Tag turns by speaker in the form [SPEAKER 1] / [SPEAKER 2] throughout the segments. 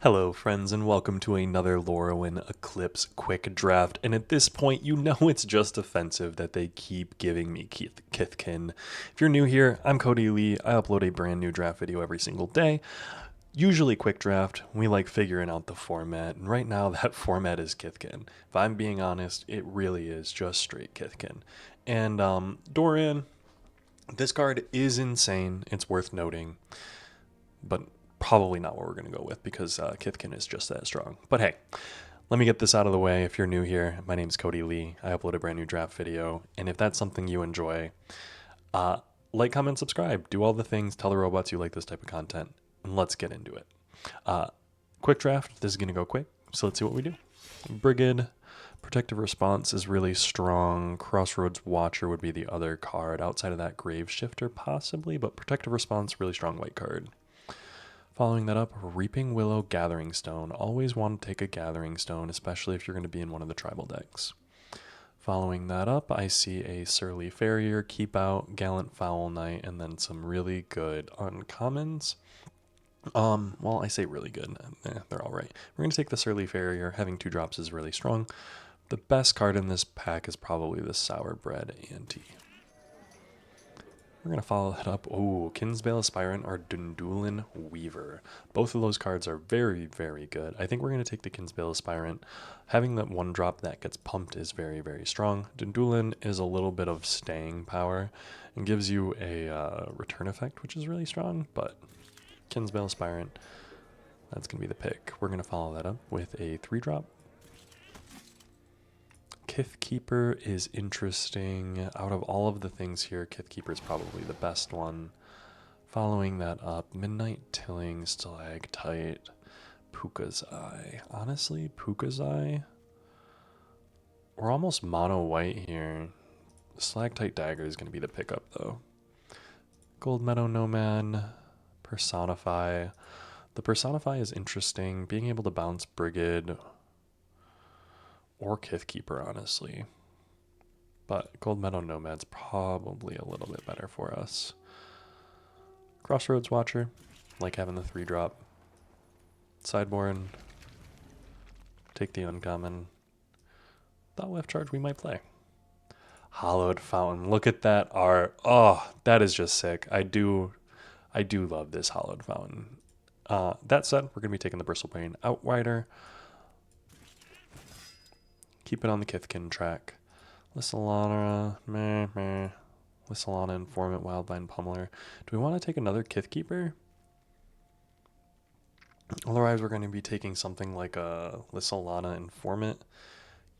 [SPEAKER 1] Hello friends and welcome to another Lorwyn Eclipse quick draft, and at this point you know it's just offensive that they keep giving me Kithkin. If you're new here, I'm Cody Lee. I upload a brand new draft video every single day. Usually quick draft, we like figuring out the format, and right now that format is Kithkin. If I'm being honest, it really is just straight Kithkin. And Dorian, this card is insane, it's worth noting, but probably not what we're going to go with because Kithkin is just that strong. But hey, let me get this out of the way. If you're new here, my name is Cody Lee. I upload a brand new draft video, and if that's something you enjoy, like, comment, subscribe, do all the things, tell the robots you like this type of content, and let's get into it. Quick draft, this is going to go quick, so let's see what we do. Brigade, Protective Response is really strong. Crossroads Watcher would be the other card. Outside of that, Grave Shifter possibly, but Protective Response, really strong white card. Following that up, Reaping Willow, Gathering Stone. Always want to take a Gathering Stone, especially if you're going to be in one of the tribal decks. Following that up, I see a Surly Farrier, Keep Out, Gallant Foul Knight, and then some really good uncommons. Well, I say really good. They're all right. We're going to take the Surly Farrier. Having 2 drops is really strong. The best card in this pack is probably the Sour Bread Ante. We're going to follow that up. Oh, Kinsbale Aspirant or Dundulin Weaver. Both of those cards are very, very good. I think we're going to take the Kinsbale Aspirant. Having that 1 drop that gets pumped is very, very strong. Dundulin is a little bit of staying power and gives you a return effect, which is really strong, but Kinsbale Aspirant, that's going to be the pick. We're going to follow that up with a 3 drop. Kithkeeper is interesting. Out of all of the things here, Kithkeeper is probably the best one. Following that up, Midnight Tilling, Stalactite, Puka's Eye. Honestly, Puka's Eye, we're almost mono white here. Stalactite Dagger is going to be the pickup though. Gold Meadow Nomad, Personify. The Personify is interesting. Being able to bounce Brigade or Kithkeeper, honestly. But Gold Meadow Nomad's probably a little bit better for us. Crossroads Watcher, like having the 3 drop. Sideboard, take the uncommon. Thought Left Charge we might play. Hallowed Fountain, look at that art. Oh, that is just sick. I do love this Hallowed Fountain. That said, we're going to be taking the Bristlebane Outrider. Keep it on the Kithkin track. Lyssalana, meh. Lyssalana, Informant, Wildvine, Pummeler. Do we want to take another Kithkeeper? Otherwise, we're going to be taking something like a Lyssalana, Informant.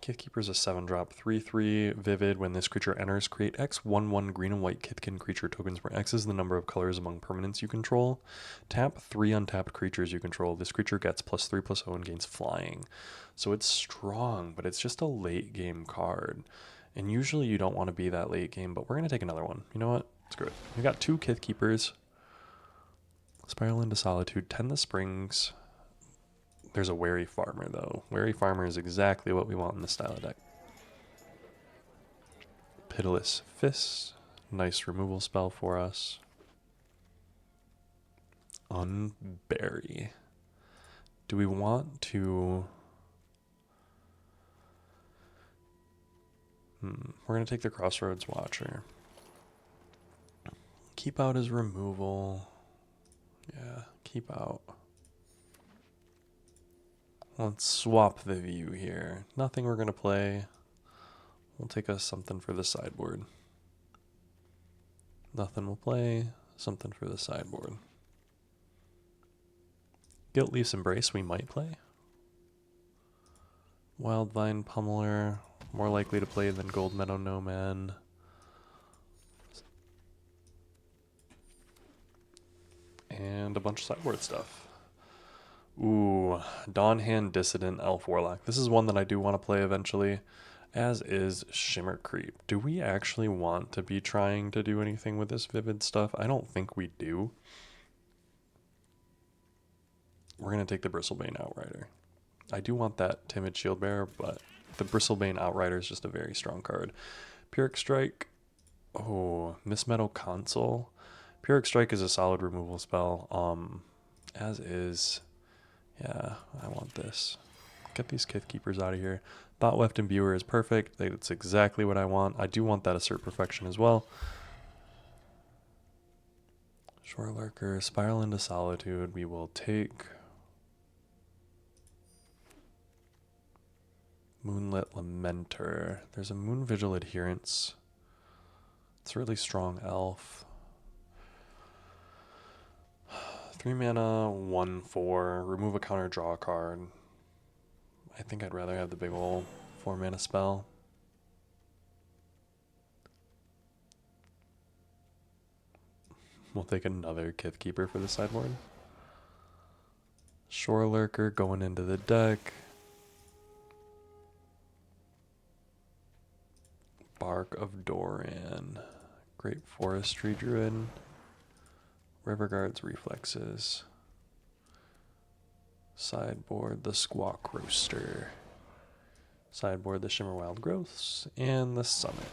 [SPEAKER 1] Kithkeeper's a 7 drop, 3/3 Vivid. When this creature enters, create X 1/1 green and white Kithkin creature tokens where X is the number of colors among permanents you control. Tap 3 untapped creatures you control. This creature gets +3/+0 and gains flying. So it's strong, but it's just a late game card. And usually you don't want to be that late game, but we're going to take another one. You know what? Screw it. We got 2 Kithkeepers. Spiral into Solitude, Tend the Springs. There's a Wary Farmer, though. Wary Farmer is exactly what we want in this style of deck. Pitiless Fist. Nice removal spell for us. Unbury. Do we want to... We're going to take the Crossroads Watcher. Keep Out as removal. Yeah, Keep Out. Let's swap the view here. Nothing we're going to play. We'll take us something for the sideboard. Nothing we'll play. Something for the sideboard. Guiltleaf's Embrace we might play. Wildvine Pummeler. More likely to play than Gold Meadow Nomad. And a bunch of sideboard stuff. Ooh, Dawnhand Dissident Elf Warlock. This is one that I do want to play eventually, as is Shimmer Creep. Do we actually want to be trying to do anything with this Vivid stuff? I don't think we do. We're going to take the Bristlebane Outrider. I do want that Timid Shieldbearer, but the Bristlebane Outrider is just a very strong card. Pyrrhic Strike. Oh, Miss Meadow Console. Pyrrhic Strike is a solid removal spell, as is Yeah, I want this. Get these Kith Keepers out of here. Thought Weft Imbuer is perfect. That's exactly what I want. I do want that Assert Perfection as well. Shore Lurker, Spiral into Solitude. We will take Moonlit Lamenter. There's a Moon Vigil Adherence. It's a really strong elf. 3 mana, 1/4. Remove a counter, draw a card. I think I'd rather have the big ol' 4 mana spell. We'll take another Kith Keeper for the sideboard. Shore Lurker going into the deck. Bark of Doran. Great Forestry Druid. Riverguard's Reflexes. Sideboard the Squawk Roaster. Sideboard the Shimmer Wild Growths. And the Summit.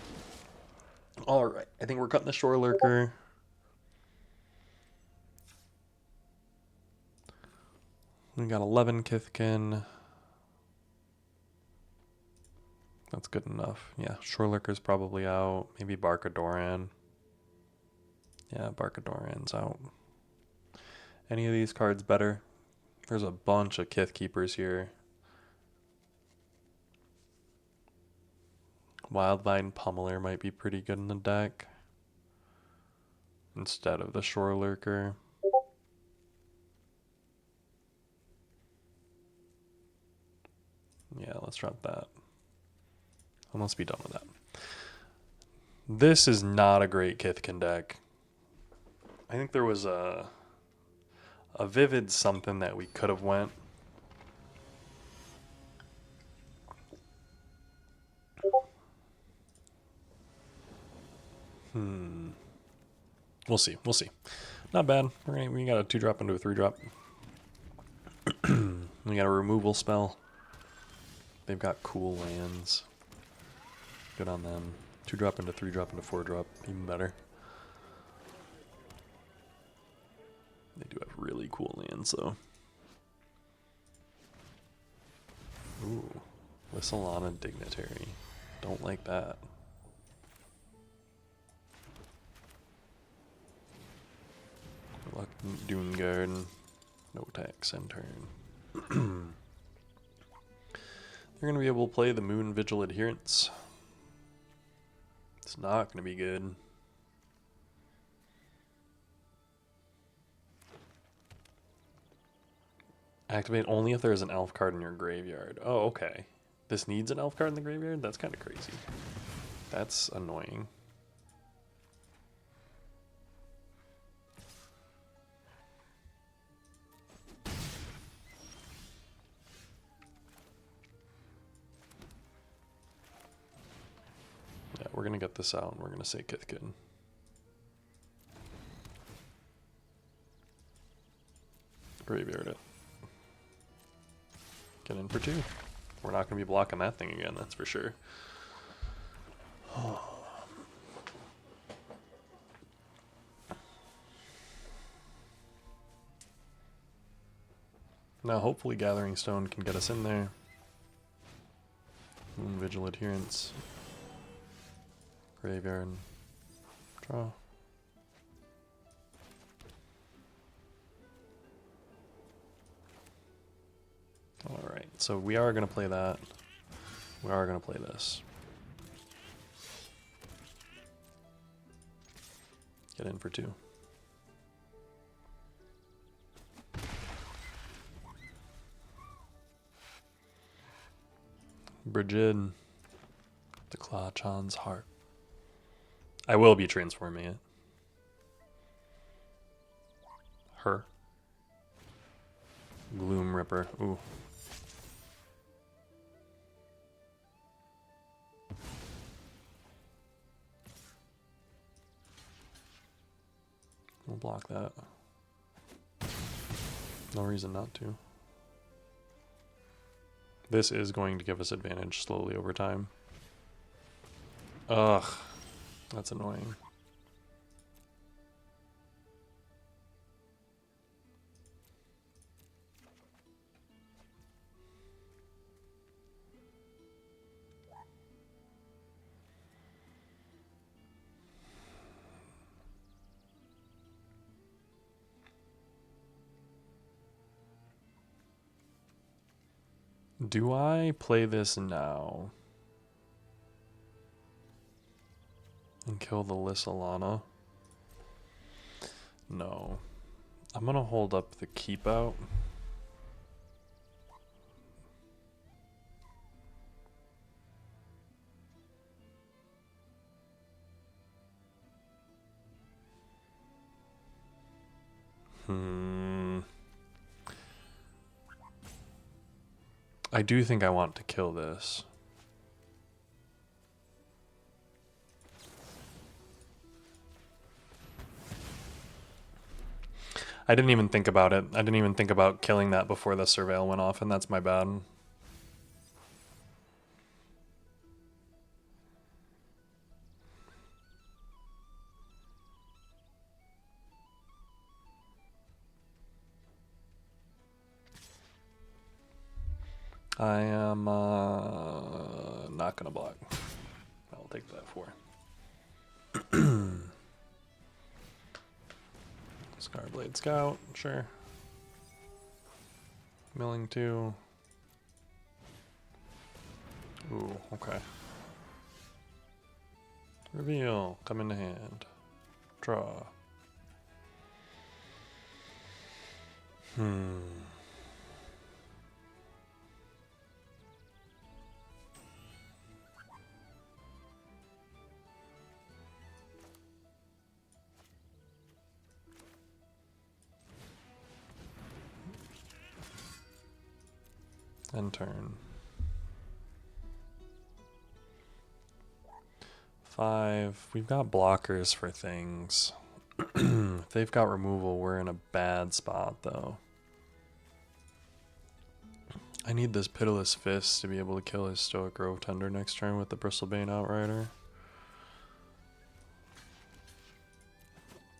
[SPEAKER 1] Alright, I think we're cutting the Shore Lurker. We got 11 Kithkin. That's good enough. Yeah, Shore Lurker's probably out. Maybe Bark of Doran. Yeah, Bark of Doran's out. Any of these cards better? There's a bunch of Kith Keepers here. Wildvine Pummeler might be pretty good in the deck instead of the Shore Lurker. Yeah, let's drop that. I must be done with that. This is not a great Kithkin deck. I think there was a vivid something that we could have went. We'll see. We'll see. Not bad. We got a 2-drop into a 3-drop. We got a removal spell. They've got cool lands. Good on them. 2-drop into 3-drop into 4-drop. Even better. They do have really cool lands, though. Ooh. Whistle on a Dignitary. Don't like that. Reluctant Doomguard. No tax end turn. They're going to be able to play the Moon Vigil Adherence. It's not going to be good. Activate only if there's an elf card in your graveyard. Oh, okay. This needs an elf card in the graveyard? That's kind of crazy. That's annoying. Yeah, we're going to get this out and we're going to say Kithkin. Graveyard it. Get in for 2. We're not going to be blocking that thing again, that's for sure. Now hopefully Gathering Stone can get us in there. Moon Vigil Adherence. Graveyard. Draw. Alright, so we are going to play that. We are going to play this. Get in for 2. Brigid. The Clawchan's Heart. I will be transforming it. Her. Gloom Ripper. Ooh. We'll block that. No reason not to. This is going to give us advantage slowly over time. Ugh. That's annoying. Do I play this now and kill the Lissalana? No. I'm gonna hold up the keep out. I do think I want to kill this. I didn't even think about it. I didn't even think about killing that before the surveil went off, and that's my bad. I am not gonna block. I'll take that 4. Scarblade Scout, sure. Milling 2. Ooh, okay. Reveal, come into hand. Draw. End turn. 5. We've got blockers for things. If they've got removal, we're in a bad spot, though. I need this Pitiless Fist to be able to kill his Stoic Grove Tender next turn with the Bristlebane Outrider.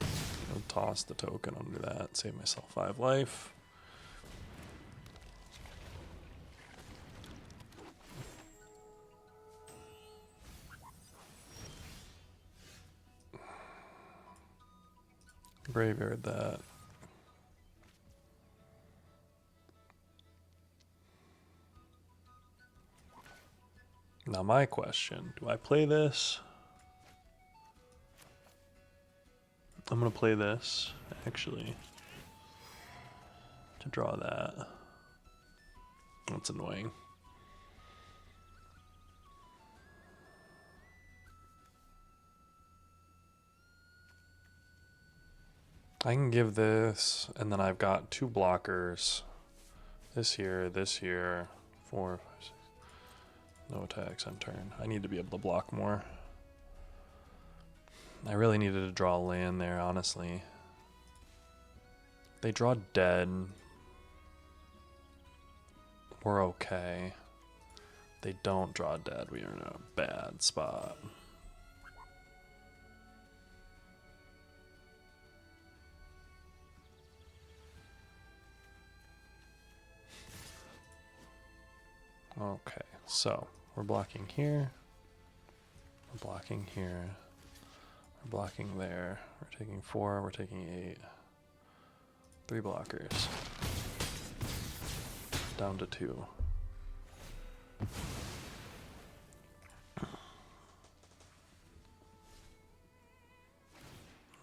[SPEAKER 1] I'll toss the token under that, save myself 5 life. Graveyard that. Now my question, do I play this? I'm gonna play this, actually, to draw that. That's annoying. I can give this, and then I've got 2 blockers. This here, 4, 5, 6. No attacks on turn. I need to be able to block more. I really needed to draw land there, honestly. They draw dead. We're okay. They don't draw dead. We are in a bad spot. Okay, so we're blocking here. We're blocking here. We're blocking there. We're taking 4. We're taking 8. 3 blockers. Down to 2.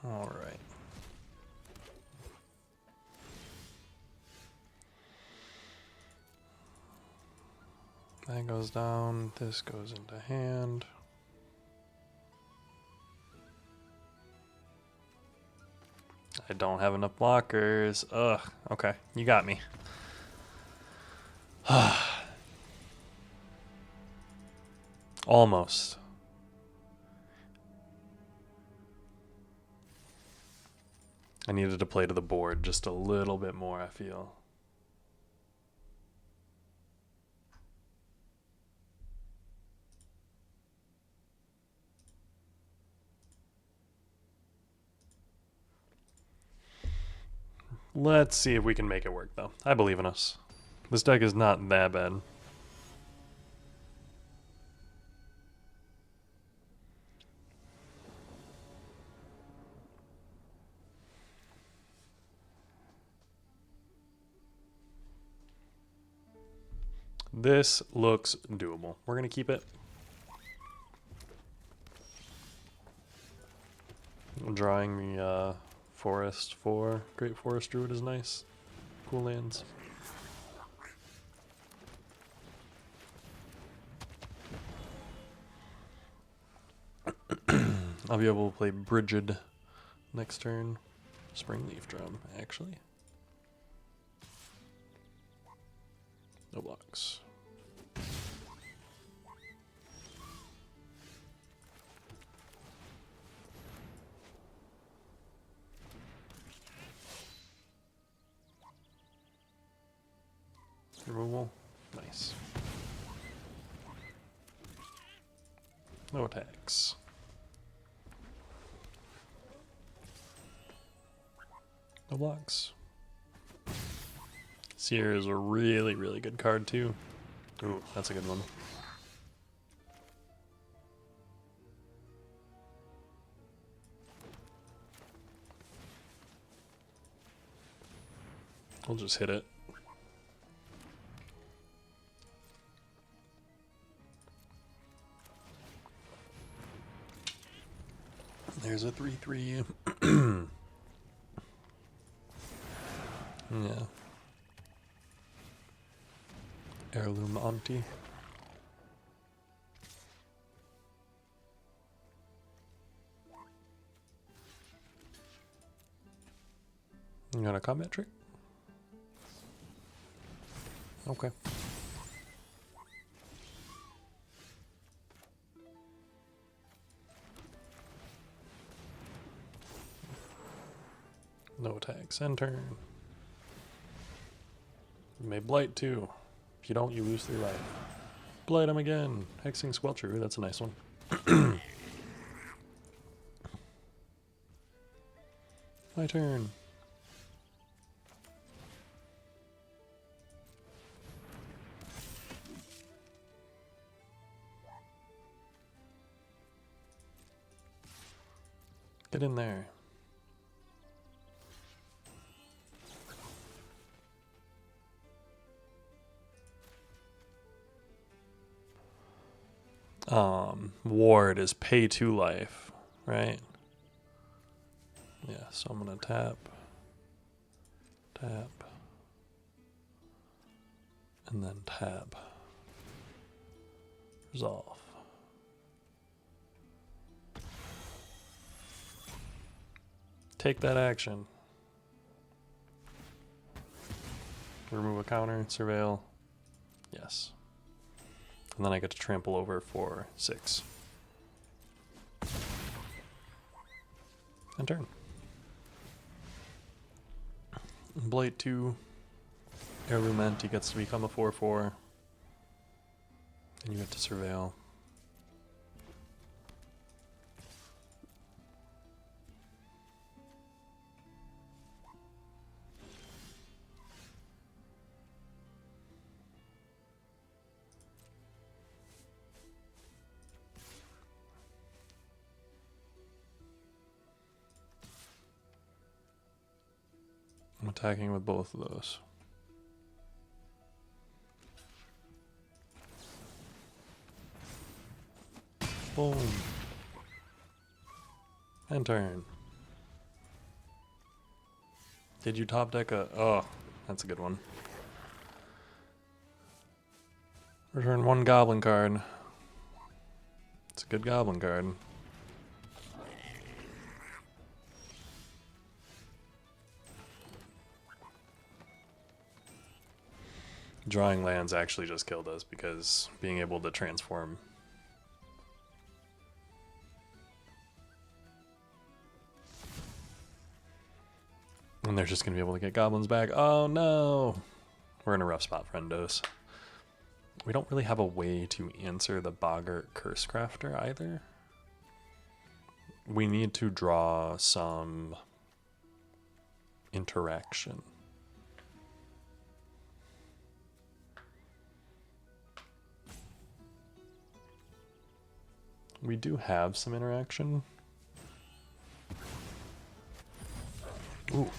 [SPEAKER 1] All right. That goes down. This goes into hand. I don't have enough blockers. Ugh. Okay, you got me. Almost. I needed to play to the board just a little bit more, I feel. Let's see if we can make it work, though. I believe in us. This deck is not that bad. This looks doable. We're going to keep it. Drawing the forest for Great Forest Druid is nice. Cool lands. I'll be able to play Brigid next turn. Spring Leaf Drum, actually. No blocks. Removal. Nice. No attacks. No blocks. Seer is a really, really good card too. Ooh, that's a good one. We'll just hit it. There's a 3/3. Yeah. Heirloom Auntie. You got a combat trick? Okay. No attacks. End turn. You may blight too. If you don't, you lose 3 life. Blight him again. Hexing Squelcher. That's a nice one. My turn. Get in there. Ward is pay 2 life, right? Yeah, so I'm gonna tap, and then tap. Resolve. Take that action. Remove a counter, surveil. Yes. And then I get to trample over for 6. And turn. Blight 2. Heirloom Auntie gets to become a 4/4. And you get to surveil. I'm attacking with both of those. Boom. And turn. Did you top deck a... Oh, that's a good one. Return 1 goblin card. It's a good goblin card. Drawing lands actually just killed us because being able to transform. And they're just going to be able to get goblins back. Oh no! We're in a rough spot, friendos. We don't really have a way to answer the Boggart Cursecrafter either. We need to draw some interaction. We do have some interaction. Ooh.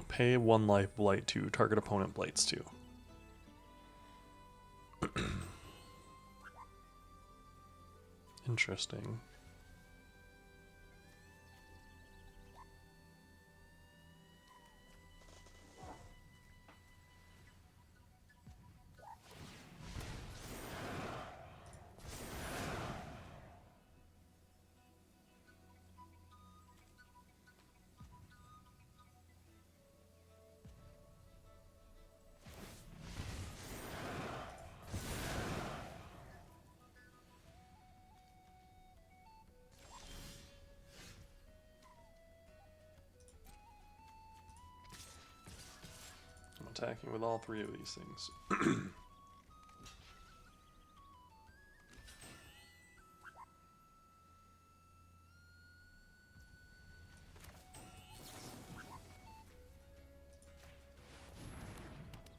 [SPEAKER 1] Pay 1 life, blight 2. Target opponent blights 2. Interesting. Attacking with all three of these things.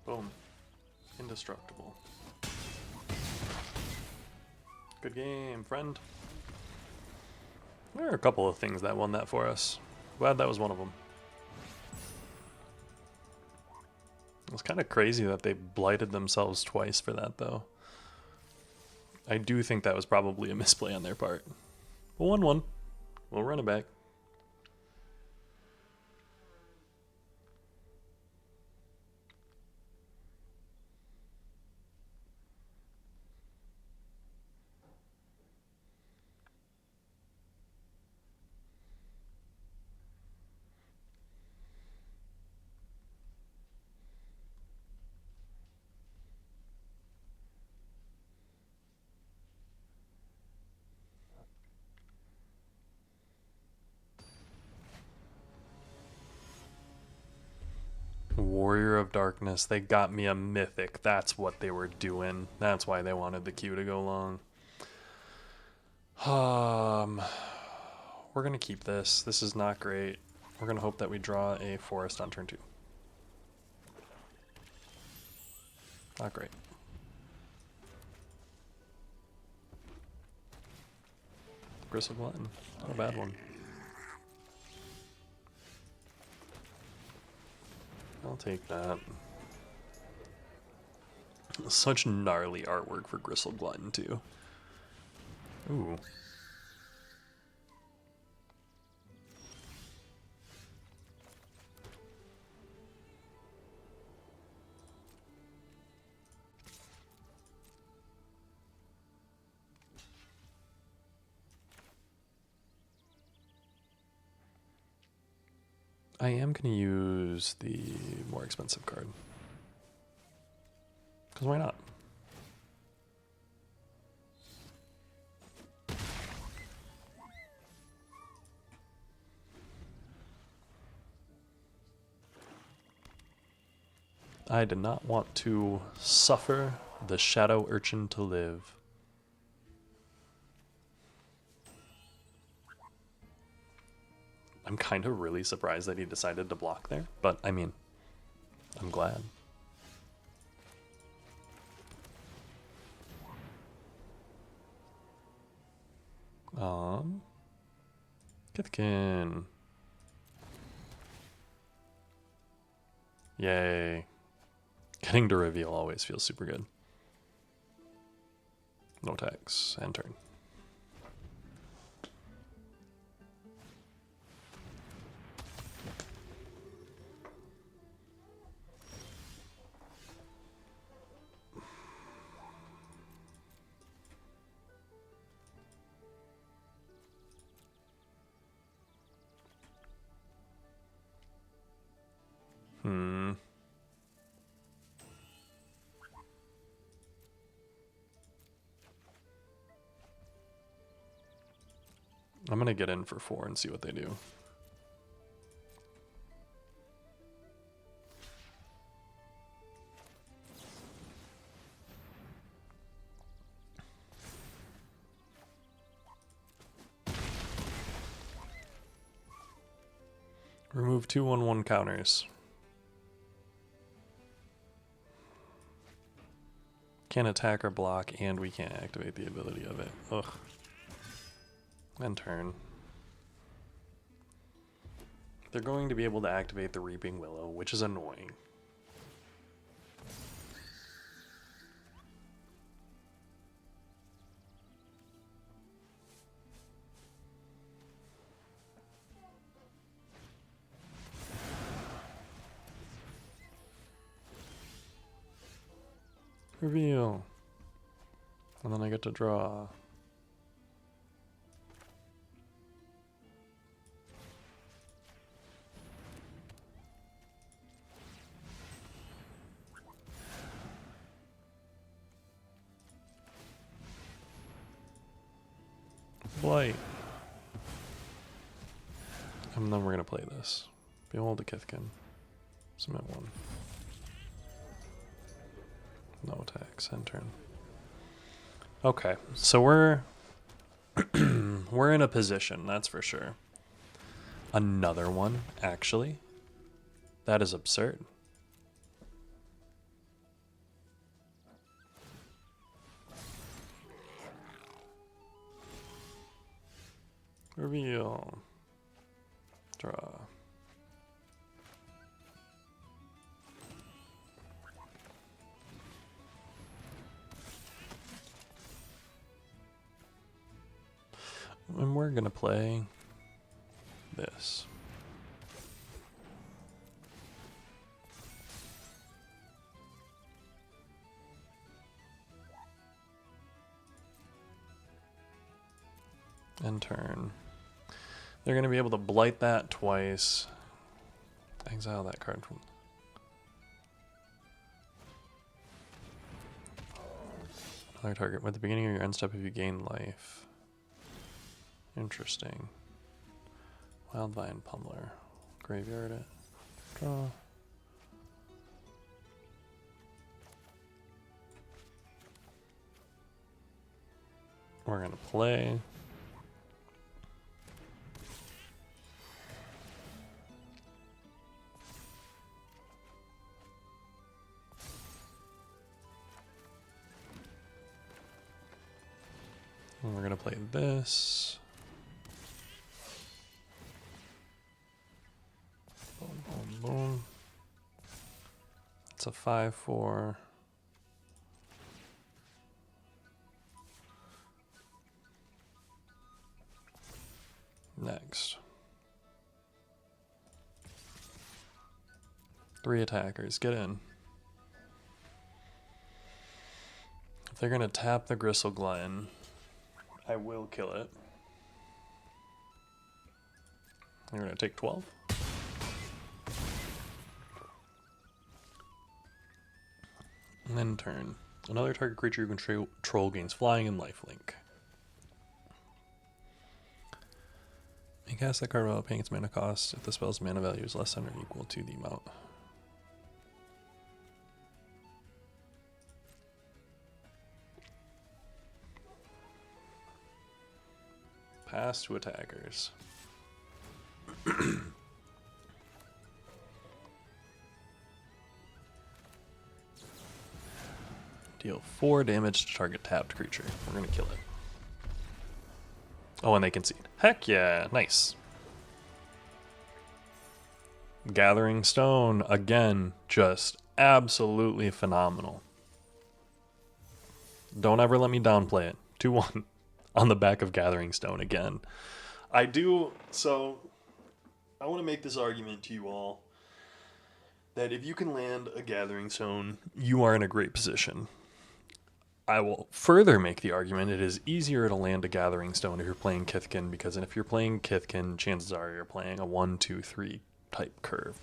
[SPEAKER 1] Boom. Indestructible. Good game, friend. There are a couple of things that won that for us. Glad that was one of them. It's kind of crazy that they blighted themselves twice for that, though. I do think that was probably a misplay on their part. But 1-1. We'll run it back. Warrior of Darkness. They got me a mythic. That's what they were doing. That's why they wanted the queue to go long. We're going to keep this. This is not great. We're going to hope that we draw a forest on turn 2. Not great. Gristle Glutton. Not a bad one. I'll take that. Such gnarly artwork for Gristle Glutton, too. Ooh. I am going to use the more expensive card. Because why not? I did not want to suffer the Shadow Urchin to live. I'm kind of really surprised that he decided to block there, but I mean, I'm glad. Kithkin. Yay. Getting to reveal always feels super good. No tax, and turn. I'm gonna get in for 4 and see what they do. Remove 2/1/1 counters. Can't attack or block, and we can't activate the ability of it. Ugh. End turn. They're going to be able to activate the Reaping Willow, which is annoying. Reveal. And then I get to draw. Blight. And then we're going to play this. Behold the Kithkin. Submit 1. No attacks. End turn. Okay, so we're we're in a position, that's for sure. Another one, actually. That is absurd. Reveal. Draw. And we're gonna play this. End turn. They're gonna be able to blight that twice. Exile that card from. Another target. At the beginning of your end step, if you gain life. Interesting. Wildvine Pummeler. Graveyard it. Draw. We're gonna play. And we're gonna play this. Boom, boom, boom. It's a 5/4. Next. 3 attackers, get in. If they're gonna tap the Gristleglen, I will kill it. They're gonna take 12. And then turn. Another target creature you control gains flying and lifelink. You cast that card without paying its mana cost if the spell's mana value is less than or equal to the amount. Pass to attackers. Deal 4 damage to target tapped creature. We're gonna kill it. Oh, and they concede. Heck yeah, nice. Gathering Stone, again, just absolutely phenomenal. Don't ever let me downplay it. 2-1 on the back of Gathering Stone again. I want to make this argument to you all that if you can land a Gathering Stone, you are in a great position. I will further make the argument it is easier to land a Gathering Stone if you're playing Kithkin, because if you're playing Kithkin, chances are you're playing a 1-2-3 type curve.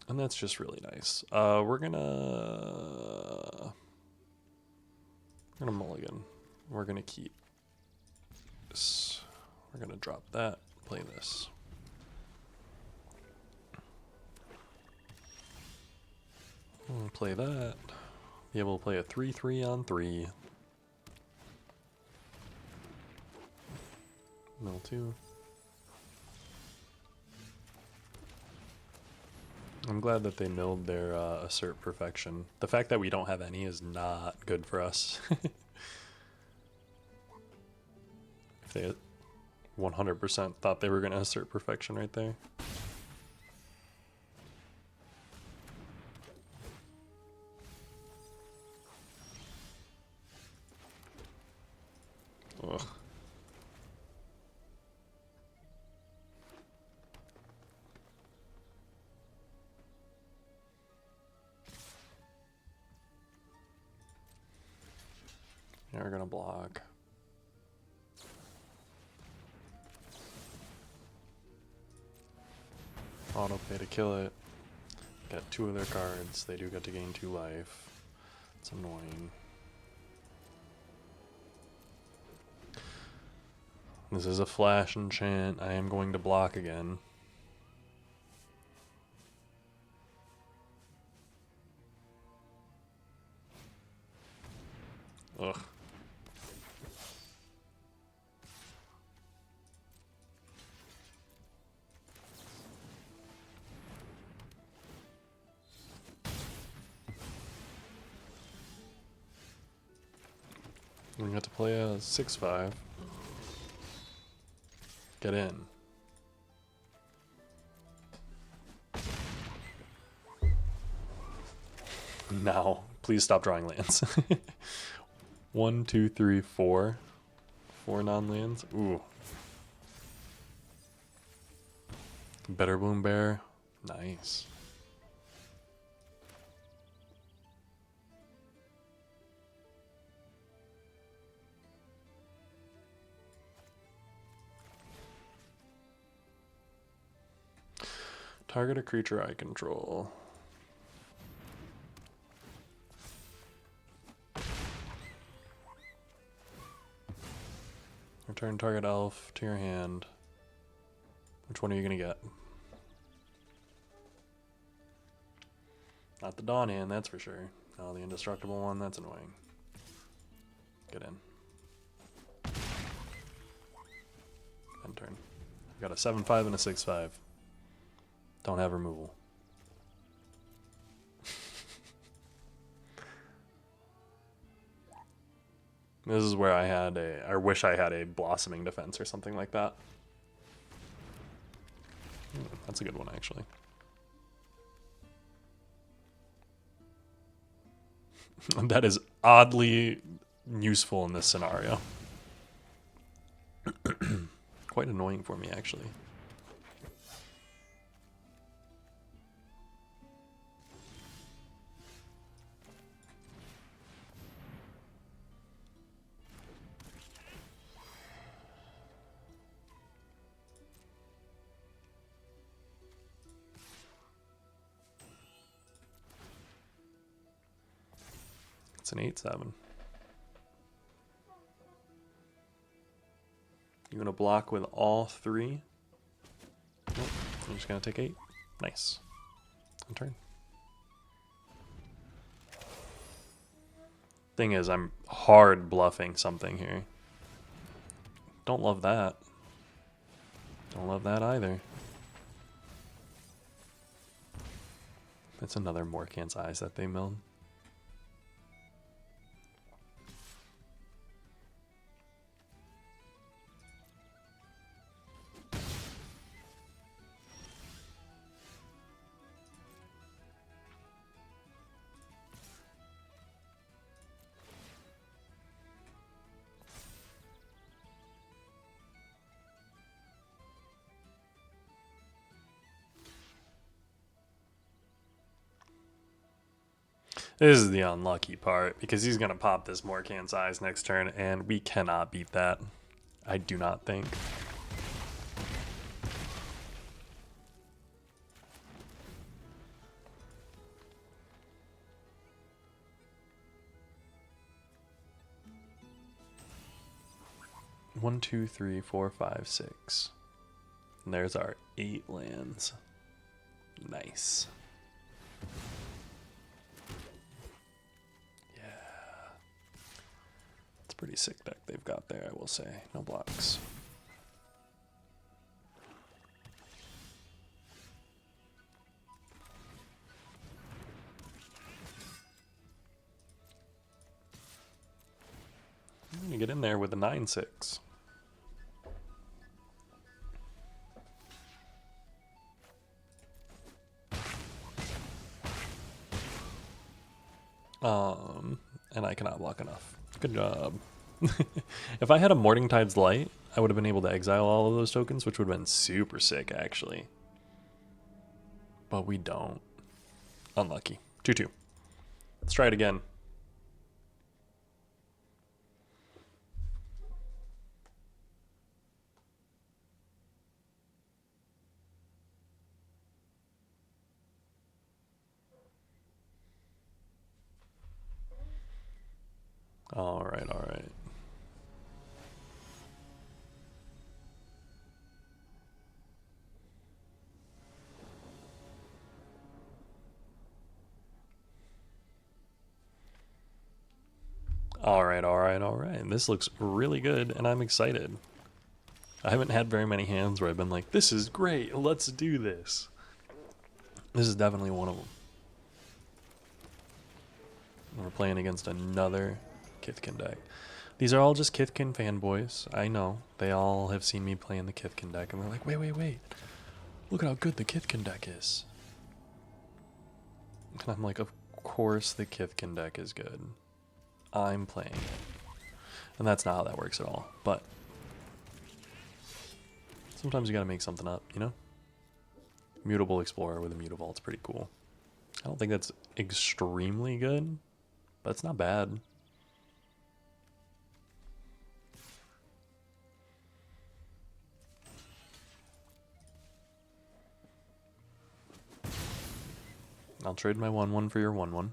[SPEAKER 1] And that's just really nice. We're gonna mulligan. We're gonna keep this. We're gonna drop that, play this. We'll play that. Be able to play a 3/3 on 3. Mill 2. I'm glad that they milled their Assert Perfection. The fact that we don't have any is not good for us. If they 100% thought they were going to Assert Perfection right there. Ugh. Yeah, we're gonna block. Auto pay to kill it. Got 2 of their cards. They do get to gain 2 life. It's annoying. This is a flash enchant. I am going to block again. Ugh. We got to play a 6/5. Get in. Now, please stop drawing lands. 1, 2, 3, 4. 4 non-lands. Ooh. Better Bloom Bear. Nice. Target a creature I control. Return target elf to your hand. Which one are you gonna get? Not the Dawn hand, that's for sure. Oh, the indestructible one, that's annoying. Get in. End turn. Got a 7/5 and a 6/5. Don't have removal. This is where I wish I had a Blossoming Defense or something like that. That's a good one, actually. That is oddly useful in this scenario. Quite annoying for me, actually. It's an 8/7. You gonna block with all 3? Nope. I'm just gonna take 8. Nice. End turn. Thing is, I'm hard bluffing something here. Don't love that. Don't love that either. That's another Morkant's Eyes that they milled. This is the unlucky part, because he's going to pop this Morkant's Eyes next turn, and we cannot beat that. I do not think. One, two, three, four, five, 6. And there's our 8 lands. Nice. Pretty sick deck they've got there, I will say. No blocks. You get in there with a 9/6. And I cannot block enough. Good job. If I had a Morningtide's Light, I would have been able to exile all of those tokens, which would have been super sick, actually. But we don't. Unlucky. 2/2. Let's try it again. Alright, alright. Alright, alright, alright. This looks really good, and I'm excited. I haven't had very many hands where I've been like, this is great, let's do this. This is definitely one of them. We're playing against another Kithkin deck. These are all just Kithkin fanboys. I know. They all have seen me play in the Kithkin deck, and they're like, wait, wait, wait. Look at how good the Kithkin deck is. And I'm like, of course the Kithkin deck is good. I'm playing it. And that's not how that works at all. But sometimes you gotta make something up, you know? Mutable Explorer with a Mutavault, it's pretty cool. I don't think that's extremely good, but it's not bad. I'll trade my 1/1 for your 1/1.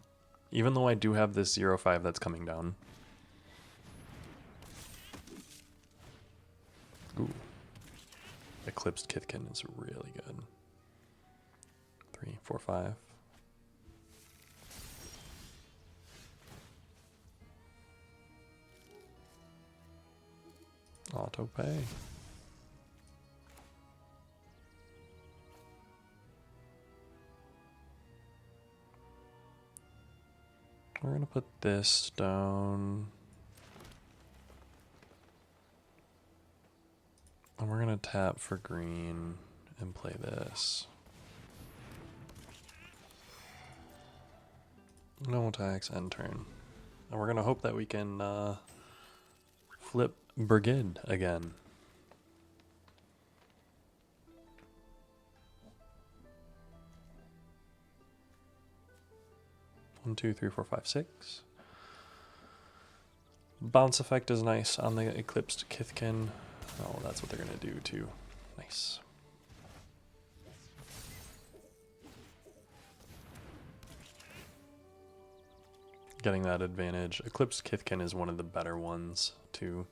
[SPEAKER 1] Even though I do have this 0/5 that's coming down. Ooh. Eclipsed Kithkin is really good. 3, 4, 5. Auto pay. We're gonna put this down. And we're gonna tap for green and play this. No attacks, end turn. And we're gonna hope that we can flip Brigid again. One, two, three, four, five, six. Bounce effect is nice on the Eclipsed Kithkin. Oh, that's what they're gonna do too. Nice. Getting that advantage. Eclipsed Kithkin is one of the better ones too.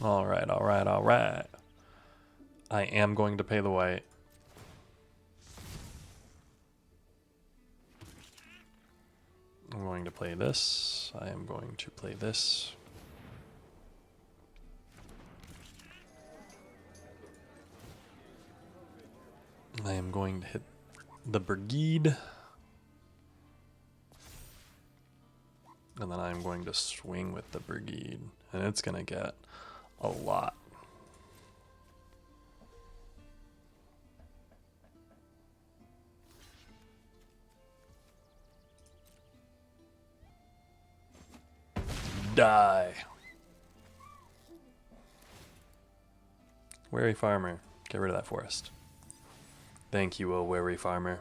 [SPEAKER 1] Alright, alright, alright. I am going to pay the white. I'm going to play this. I am going to play this. I am going to hit the Brigid. And then I'm going to swing with the Brigid. And it's going to get a lot. Die. Wary Farmer. Get rid of that forest. Thank you, O Wary Farmer.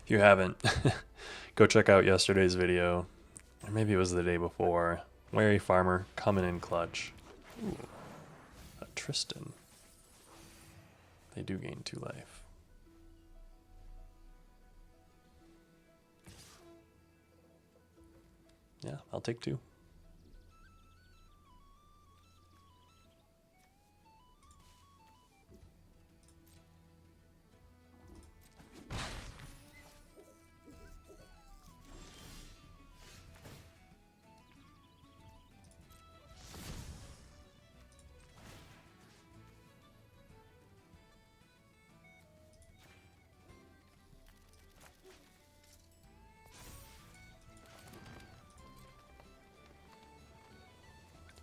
[SPEAKER 1] If you haven't, go check out yesterday's video. Or maybe it was the day before. Wary Farmer coming in clutch. Ooh. Tristan. They do gain 2 life. Yeah, I'll take 2.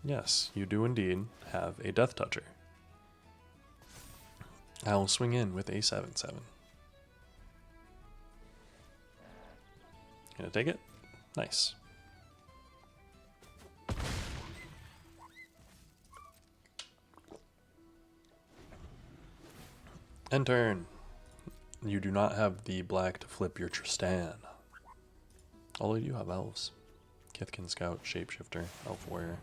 [SPEAKER 1] Yes, you do indeed have a Death Toucher. I will swing in with a 7/7. Gonna take it? Nice. End turn. You do not have the black to flip your Tristan. Although you have elves. Kithkin Scout, Shapeshifter, Elf Warrior.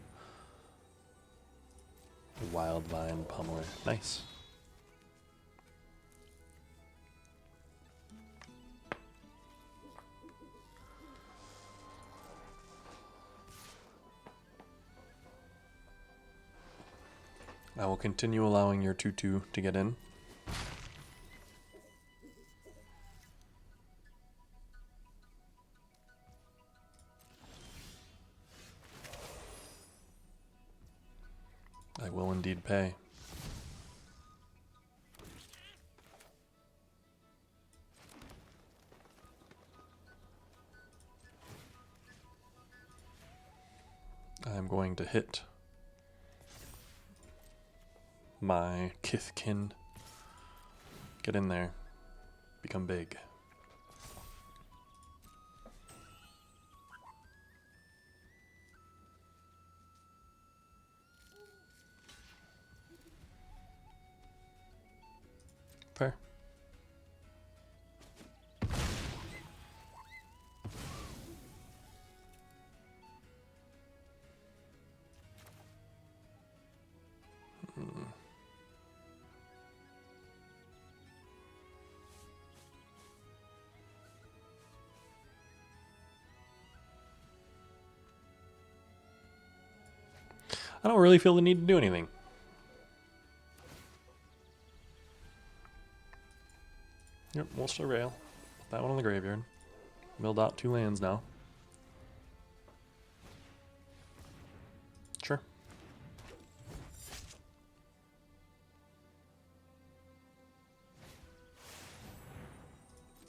[SPEAKER 1] Wildvine Pummeler. Nice. I will continue allowing your 2/2 to get in. I will indeed pay. I'm going to hit my Kithkin. Get in there. Become big. Fair. I don't really feel the need to do anything. Yep, we'll surveil. Put that one in the graveyard. Milled out 2 lands now. Sure.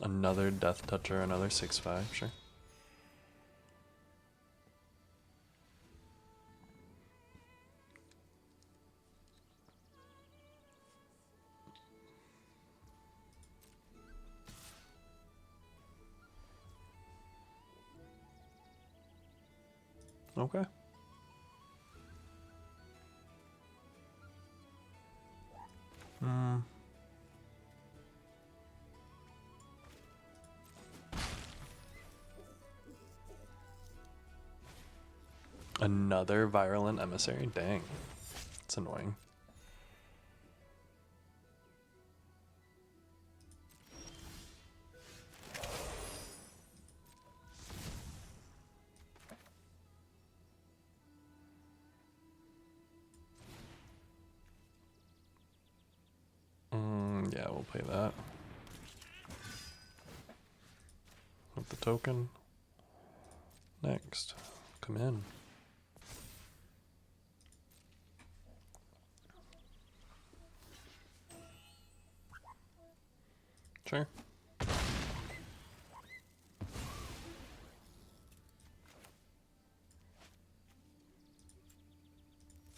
[SPEAKER 1] Another Death Toucher, another 6/5, sure. Okay. Another Virulent Emissary? Dang. It's annoying. Yeah, we'll pay that. With the token. Next. Come in. Sure.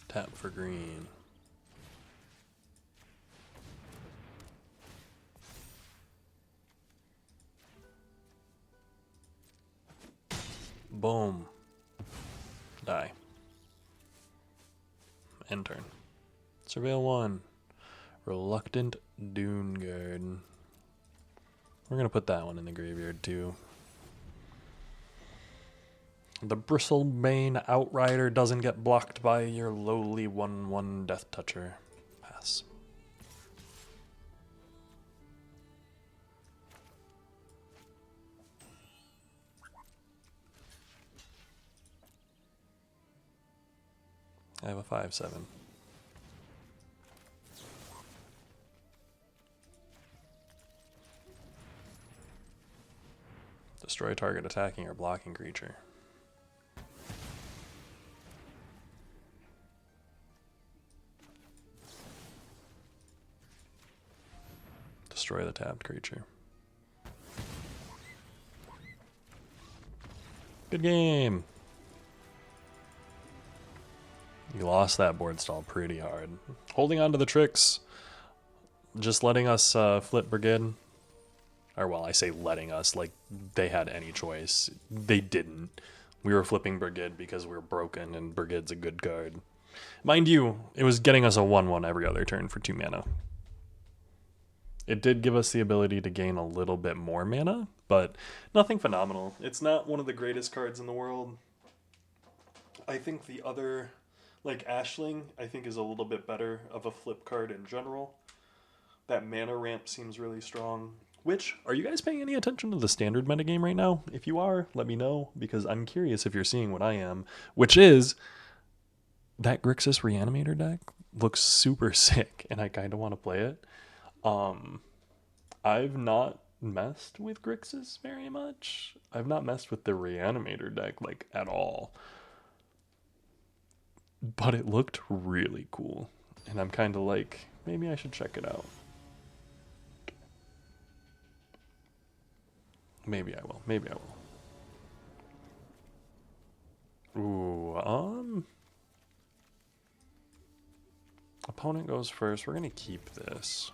[SPEAKER 1] Tap for green. Boom. Die. End turn. Surveil 1. Reluctant Duneguard. We're going to put that one in the graveyard too. The Bristlebane Outrider doesn't get blocked by your lowly 1/1 Death Toucher. Pass. I have a 5/7. Destroy target attacking or blocking creature. Destroy the tapped creature. Good game. You lost that board stall pretty hard. Holding on to the tricks. Just letting us flip Brigade. Or, well, I say letting us, like they had any choice. They didn't. We were flipping Brigade because we were broken, and Brigade's a good card. Mind you, it was getting us a 1/1 every other turn for 2 mana. It did give us the ability to gain a little bit more mana, but nothing phenomenal. It's not one of the greatest cards in the world. I think the other, like Ashling, I think is a little bit better of a flip card in general. That mana ramp seems really strong. Which, are you guys paying any attention to the standard metagame right now? If you are, let me know, because I'm curious if you're seeing what I am, which is that Grixis Reanimator deck looks super sick, and I kind of want to play it. I've not messed with Grixis very much. I've not messed with the Reanimator deck, like, at all. But it looked really cool, and I'm kind of like, maybe I should check it out. Maybe I will. Maybe I will. Ooh, opponent goes first. We're gonna keep this.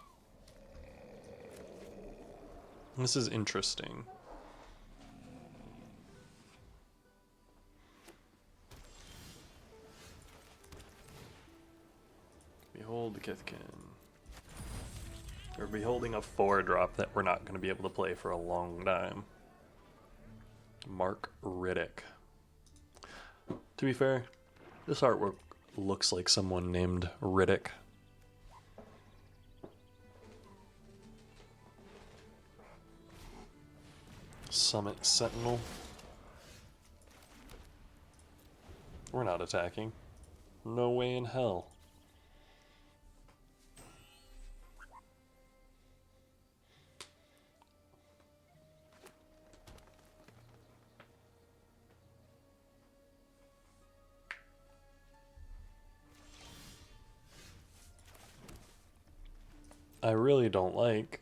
[SPEAKER 1] This is interesting. Behold the Kithkin. We're beholding a 4-drop that we're not going to be able to play for a long time. Mark Riddick. To be fair, this artwork looks like someone named Riddick. Summit Sentinel. We're not attacking. No way in hell. I really don't like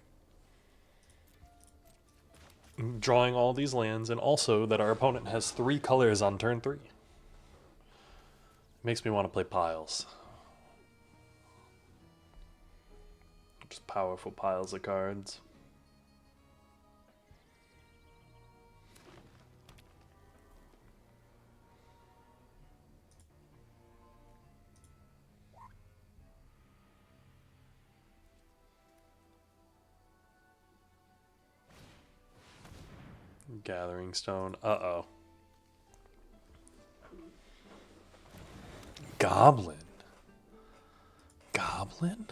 [SPEAKER 1] drawing all these lands, and also that our opponent has 3 colors on turn 3. Makes me want to play piles. Just powerful piles of cards. Gathering Stone. Uh-oh. Goblin. Goblin?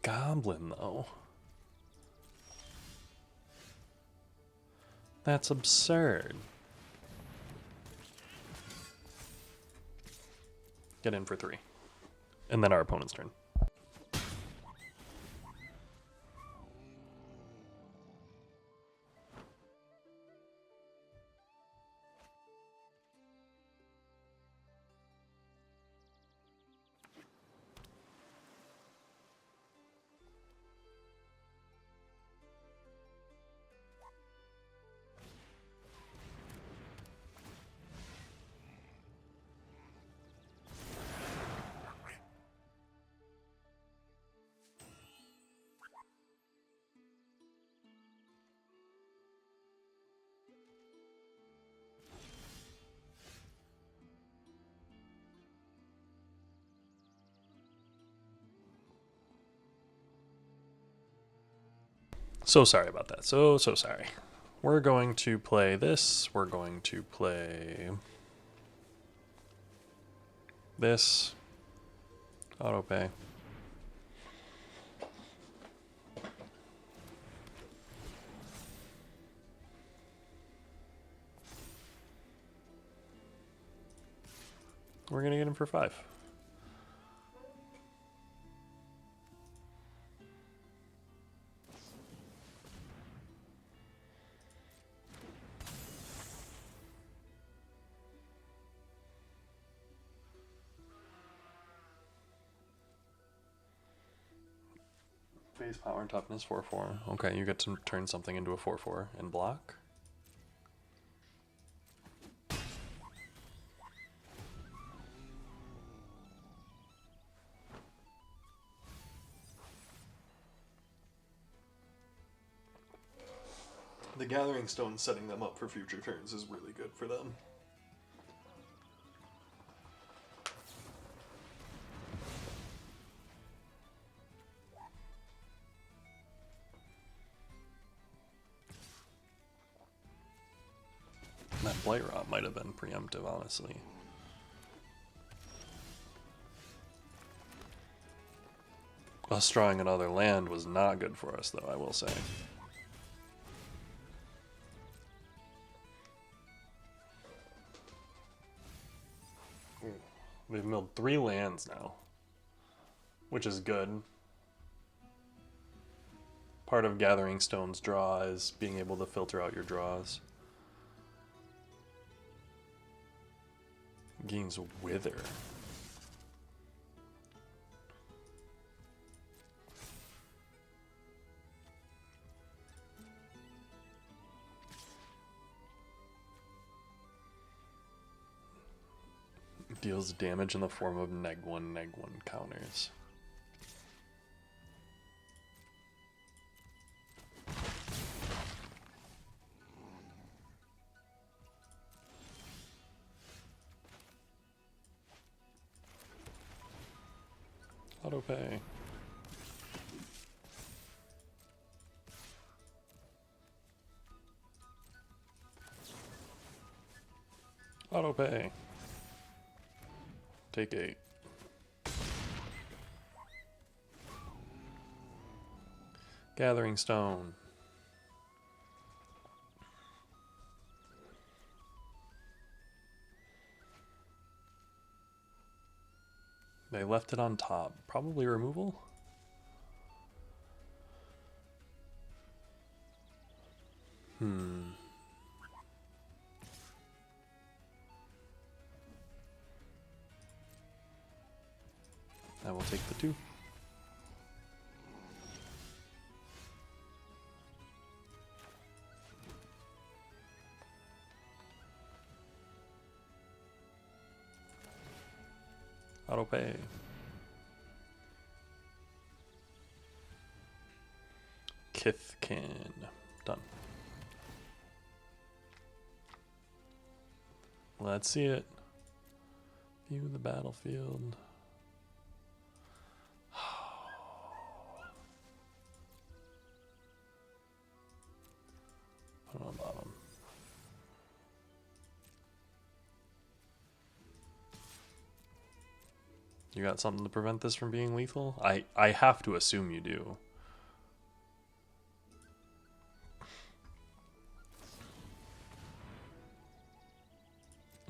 [SPEAKER 1] Goblin, though. That's absurd. Get in for 3. And then our opponent's turn. So sorry about that. So sorry. We're going to play this. We're going to play this. Autopay. We're going to get him for 5. Base power and toughness 4/4. Okay, you get to turn something into a 4/4 and block. The Gathering Stone setting them up for future turns is really good for them. That Blightrot might have been preemptive, honestly. Us drawing another land was not good for us, though, I will say. Ooh, we've milled 3 lands now, which is good. Part of Gathering Stone's draw is being able to filter out your draws. Gains Wither. Deals damage in the form of neg1 counters. Auto pay. Auto pay. Take 8. Gathering Stone. They left it on top. Probably removal? I will take the 2. Auto pay. Kithkin. Done. Let's see it. View the battlefield. Put it on bottom. You got something to prevent this from being lethal? I have to assume you do.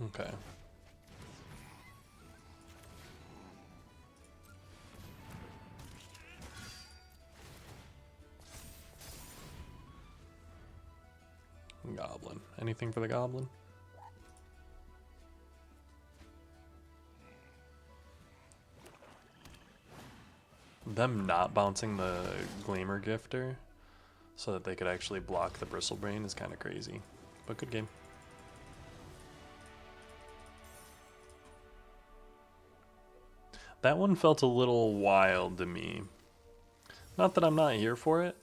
[SPEAKER 1] Okay. Goblin. Anything for the goblin? Them not bouncing the Glamour Gifter so that they could actually block the Bristlebrain is kind of crazy. But good game. That one felt a little wild to me. Not that I'm not here for it.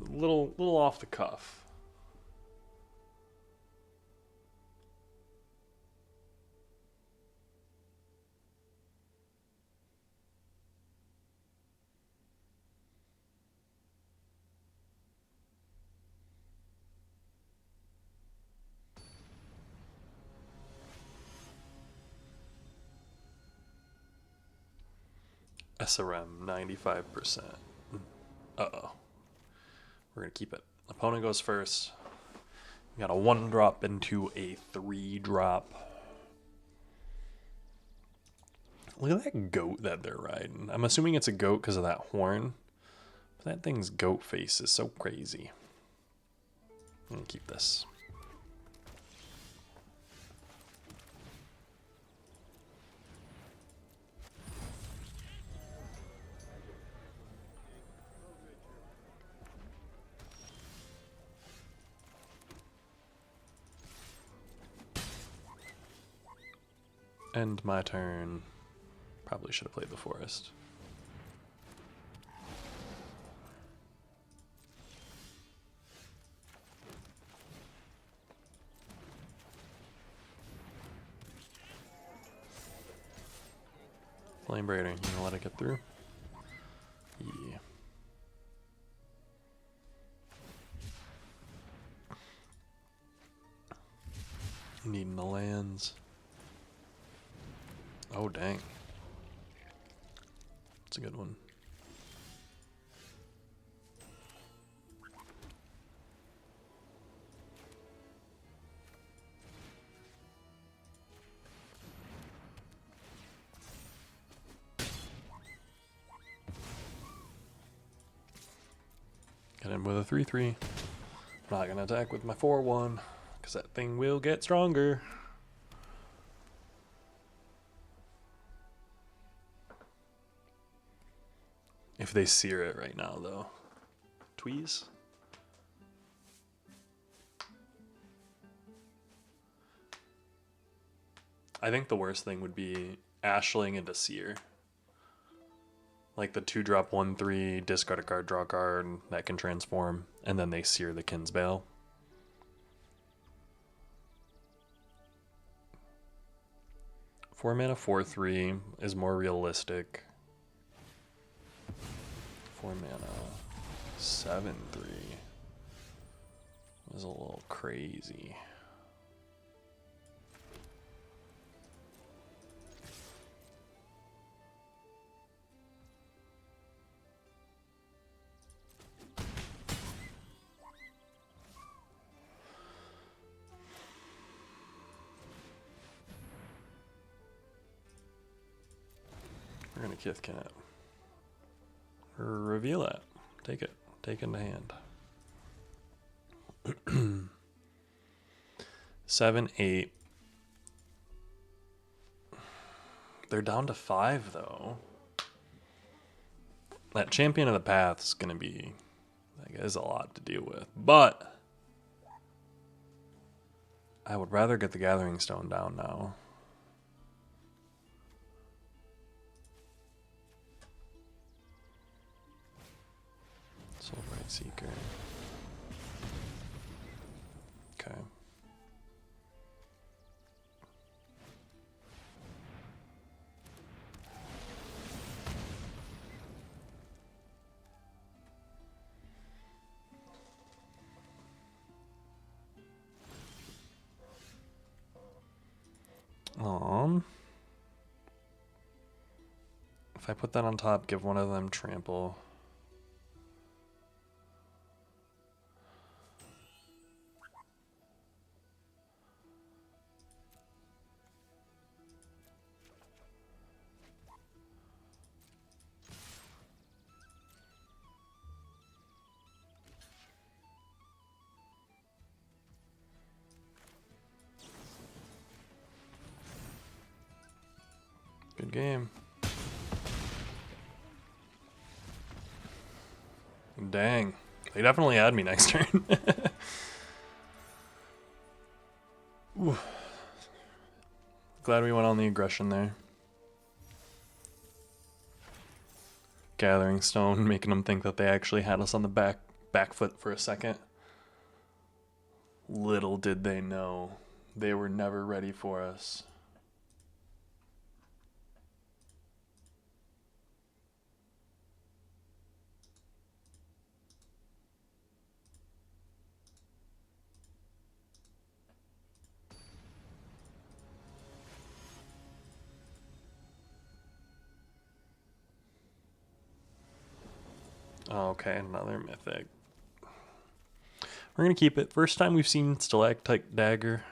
[SPEAKER 1] Little off the cuff. SRM 95%. Uh-oh. We're gonna keep it. Opponent goes first. We got a 1-drop into a 3-drop. Look at that goat that they're riding. I'm assuming it's a goat because of that horn. But that thing's goat face is so crazy. I'm gonna keep this. End my turn. Probably should have played the forest. Flame Braider, you gonna let it get through? Yeah. Needing the lands. Oh, dang. That's a good one. Get him with a 3/3. I'm not going to attack with my 4/1 because that thing will get stronger. If they sear it right now, though. Tweeze? I think the worst thing would be Ashling into Seer. Like the 2-drop 1/3, discard a card, draw a card, that can transform, and then they sear the Kinsbale. Four mana 4/3 is more realistic. 4 mana 7/3 is a little crazy. We're gonna Kithkin it. Reveal it. Take it. Take into hand. 7, 8. They're down to 5 though. That Champion of the Path is gonna be, like, is a lot to deal with. But I would rather get the Gathering Stone down now. Soulblight Seeker. Okay. If I put that on top, give one of them trample. Good game. Dang. They definitely had me next turn. Ooh. Glad we went on the aggression there. Gathering Stone, making them think that they actually had us on the back foot for a second. Little did they know, they were never ready for us. Okay, another mythic. We're gonna keep it. First time we've seen Stalactite Dagger.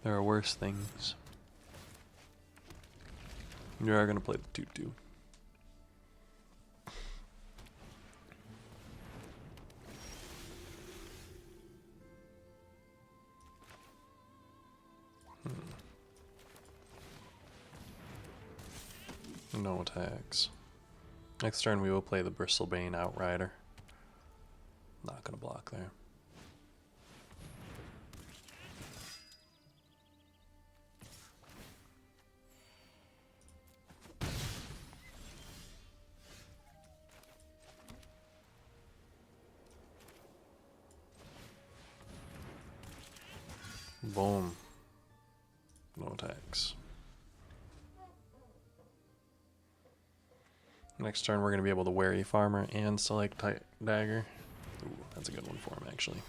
[SPEAKER 1] There are worse things. You are gonna play the 2/2. No attacks. Next turn we will play the Bristlebane Outrider. Not gonna block there. Boom. No attacks. Next turn, we're going to be able to Wary Farmer and select Dagger. Ooh, that's a good one for him, actually.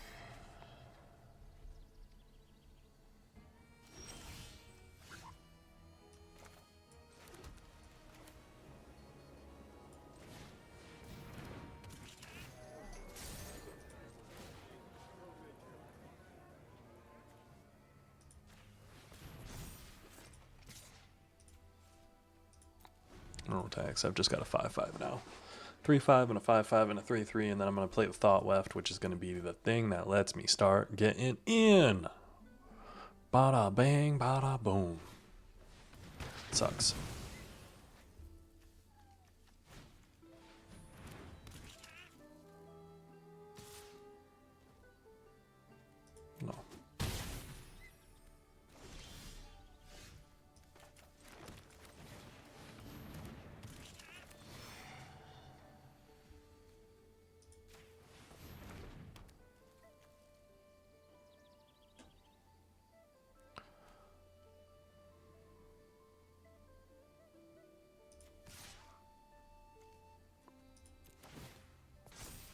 [SPEAKER 1] No attacks. I've just got a 5/5 now. 3/5 and a 5/5 and a 3/3, and then I'm going to play the Thought Weft, which is going to be the thing that lets me start getting in. Bada bang, bada boom. Sucks. No.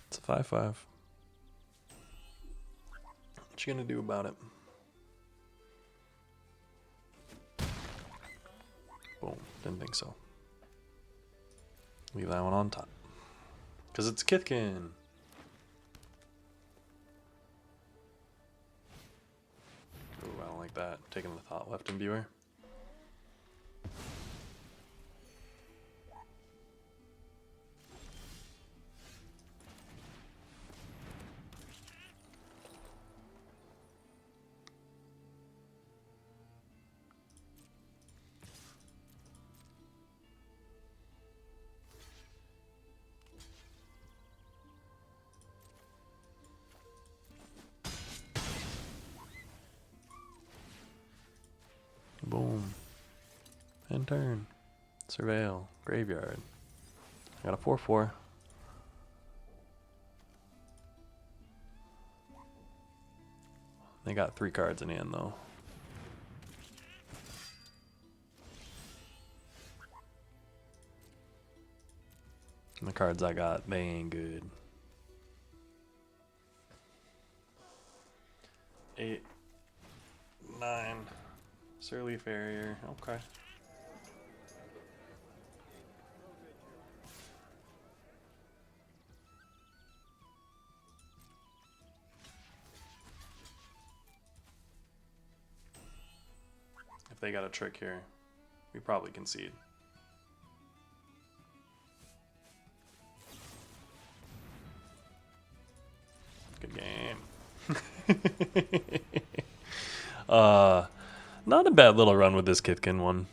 [SPEAKER 1] It's a 5/5. What you gonna do about it? Boom. Didn't think so. Leave that one on top. Because it's Kithkin. Ooh, I don't like that. Taking the Thought Weft Imbuer. Boom. End turn. Surveil. Graveyard. I got a 4/4. They got 3 cards in hand though. And the cards I got, they ain't good. 8, 9. Surly Farrier. Okay. If they got a trick here, we probably concede. Good game. Not a bad little run with this Kithkin one.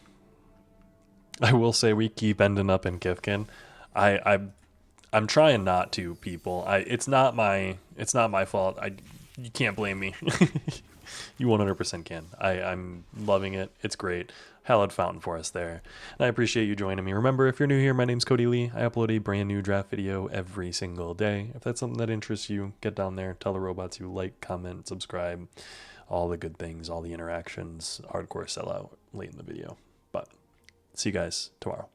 [SPEAKER 1] I will say we keep ending up in Kithkin. I'm trying not to, people. It's not my fault. You can't blame me. You 100% can. I'm loving it. It's great. Hallowed Fountain for us there. And I appreciate you joining me. Remember, if you're new here, my name's Cody Lee. I upload a brand new draft video every single day. If that's something that interests you, get down there. Tell the robots you like, comment, subscribe. All the good things, all the interactions. Hardcore sellout late in the video. But see you guys tomorrow.